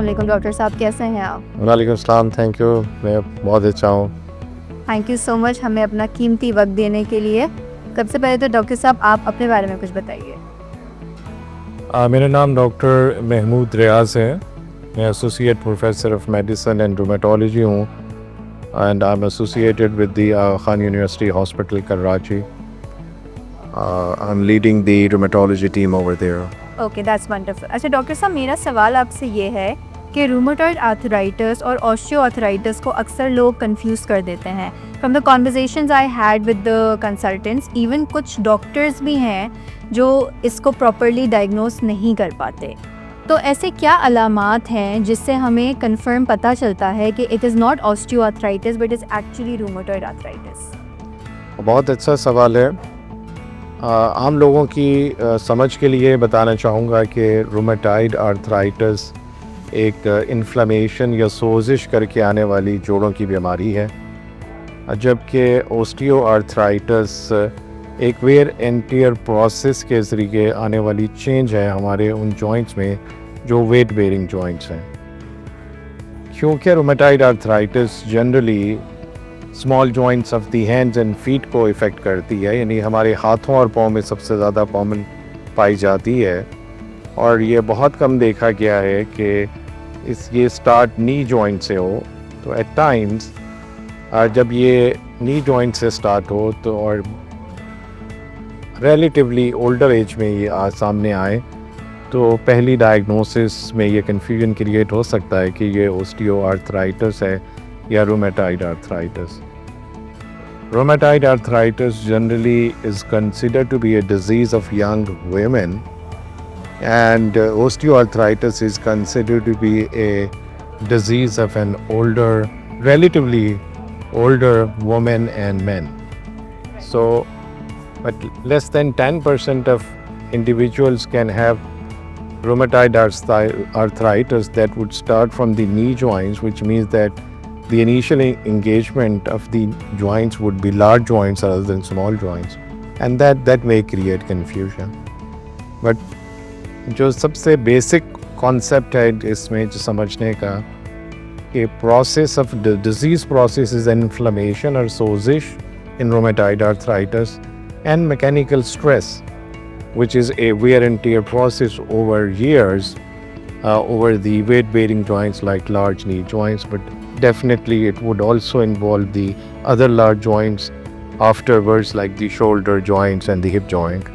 अस्सलाम वालेकुम डॉक्टर साहब, कैसे हैं आप? वालेकुम अस्सलाम, थैंक यू। मैं बहुत अच्छा हूँ। थैंक यू सो मच हमें अपना कीमती वक्त देने के लिए। सबसे पहले तो डॉक्टर साहब आप अपने बारे में कुछ बताइए। मेरा नाम डॉक्टर महमूद रियाज है। मैं associate professor of medicine and rheumatology हूँ and I am associated with the Khan University Hospital Karachi. I am leading the rheumatology team over there. Okay, that's wonderful. अच्छा डॉक्टर साहब, मेरा सवाल आपसे ये है कि रूमेटॉइड आर्थराइटिस और ऑस्टियोआर्थराइटिस को अक्सर लोग कंफ्यूज कर देते हैं। From the conversations I had with the consultants, even कुछ डॉक्टर्स भी हैं जो इसको प्रॉपरली डायग्नोस नहीं कर पाते। तो ऐसे क्या अलामात हैं जिससे हमें कंफर्म पता चलता है कि it is not osteoarthritis but is actually rheumatoid arthritis? बहुत अच्छा सवाल है। आम लोगों की समझ के लिए बताना चाहूँगा कि रूमेटॉइड आर्थराइटिस एक इन्फ्लेमेशन या सोजिश करके आने वाली जोड़ों की बीमारी है, जबकि ऑस्टियोआर्थराइटिस एक वेयर एंड टियर प्रोसेस के ज़रिए आने वाली चेंज है हमारे उन जॉइंट्स में जो वेट बेयरिंग जॉइंट्स हैं। क्योंकि rheumatoid arthritis generally small joints of the hands and feet को इफ़ेक्ट करती है, यानी हमारे हाथों और पाँव में सबसे ज़्यादा कॉमन पाई जाती है, और ये बहुत कम देखा गया है कि ये स्टार्ट नी जॉइंट से हो। तो एट टाइम्स जब ये नी जॉइंट से स्टार्ट हो तो और रिलेटिवली ओल्डर एज में ये सामने आए तो पहली डायग्नोसिस में ये कन्फ्यूजन क्रिएट हो सकता है कि ये ऑस्टियोआर्थराइटिस है या rheumatoid arthritis. Rheumatoid arthritis generally is considered to be a disease of young women, and osteoarthritis is considered to be a disease of an relatively older women and men. So, but less than 10% of individuals can have rheumatoid arthritis that would start from the knee joints, which means that the initial engagement of the joints would be large joints rather than small joints, and that may create confusion. But जो सबसे basic concept है इसमें जो समझने का कि process of disease process is inflammation और सोजिश in rheumatoid arthritis and mechanical stress which is a wear and tear process over years over the weight bearing joints like large knee joints, but definitely it would also involve the other large joints afterwards like the shoulder joints and the hip joint.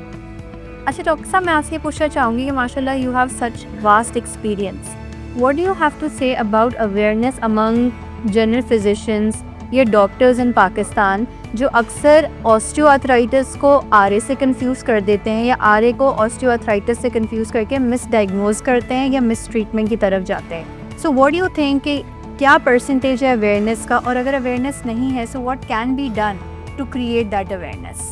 अच्छा doctor साहब, मैं आपसे पूछना चाहूँगी कि माशाल्लाह you have such vast experience, what do you have to say about awareness among general physicians या doctors in Pakistan जो अक्सर ऑस्टियोआर्थराइटिस को आरए से कंफ्यूज कर देते हैं या आरए को ऑस्टियोआर्थराइटिस से कंफ्यूज करके मिस डायग्नोज करते हैं या मिस ट्रीटमेंट की तरफ जाते हैं। So what do you think कि क्या परसेंटेज है अवेयरनेस का, और अगर अवेयरनेस नहीं है so what can be done to create that awareness?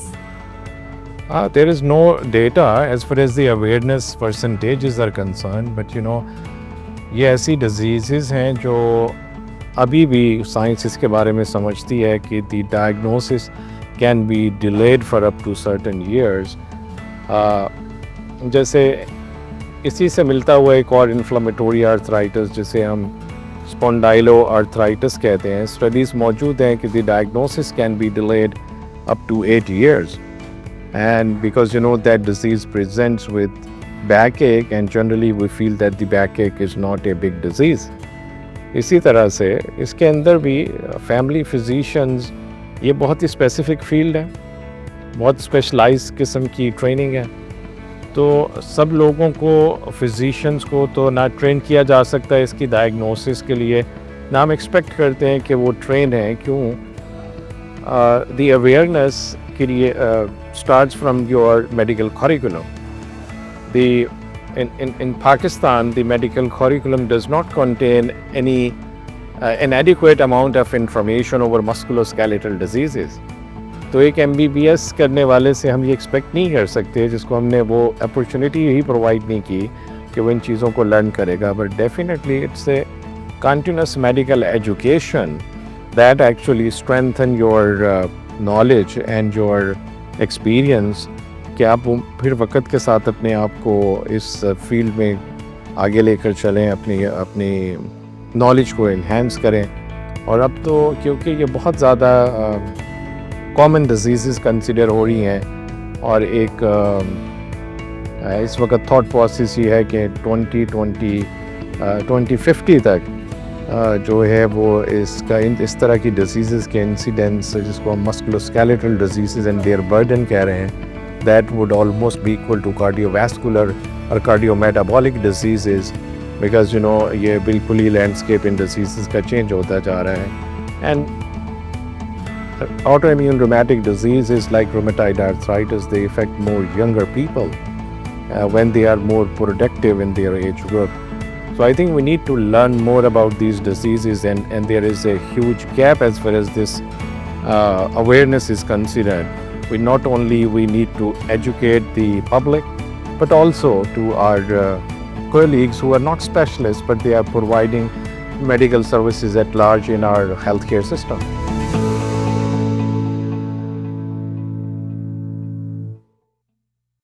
There is no data as far as the awareness percentages are concerned, but ये ऐसी diseases हैं जो अभी भी साइंस इसके बारे में समझती है कि the diagnosis can be delayed for up to certain years. जैसे इसी से मिलता हुआ एक और inflammatory arthritis जिसे हम spondyloarthritis कहते हैं, स्टडीज़ मौजूद हैं कि the diagnosis can be delayed up to 8 years. And because that disease presents with backache, and generally we feel that the backache is not a big disease. इसी तरह से इसके अंदर भी फैमिली फिजिशियंस, ये बहुत ही स्पेसिफिक फील्ड है, बहुत स्पेशलाइज किस्म की ट्रेनिंग है, तो सब लोगों को फिजिशियंस को तो ना ट्रेन किया जा सकता है इसकी डायग्नोसिस के लिए, ना हम एक्सपेक्ट करते हैं कि वो ट्रेन हैं। क्यों? द अवेयरनेस के लिए starts from your medical curriculum. In Pakistan, the medical curriculum does not contain an adequate amount of information over musculoskeletal diseases. तो एक MBBS करने वाले से हम ये एक्सपेक्ट नहीं कर सकते जिसको हमने वो अपॉर्चुनिटी ही प्रोवाइड नहीं की कि वो इन चीज़ों को लर्न करेगा। But definitely it's a continuous medical education that actually strengthen your knowledge and your experience कि आप फिर वक्त के साथ अपने आप को इस फील्ड में आगे लेकर चलें, अपनी अपनी नॉलेज को इन्हेंस करें। और अब तो क्योंकि ये बहुत ज़्यादा कॉमन डिजीज़ कंसिडर हो रही हैं, और एक इस वक्त थॉट प्रोसेस ये है कि 2050 तक जो है वो इस तरह की डिजीज़ के इंसिडेंट्स, जिसको हम musculoskeletal disease and their burden कह रहे हैं, that would almost be equal to cardiovascular और कार्डियोमेटाबॉलिक डिजीज़, बिकॉज ये बिल्कुल ही लैंडस्केप इन डिजीज़ का चेंज होता जा रहा है। And autoimmune rheumatic diseases like rheumatoid arthritis, they affect more younger people when they are more productive in their age group. So I think we need to learn more about these diseases, and there is a huge gap as far as this awareness is considered. We need to educate the public, but also to our colleagues who are not specialists, but they are providing medical services at large in our healthcare system.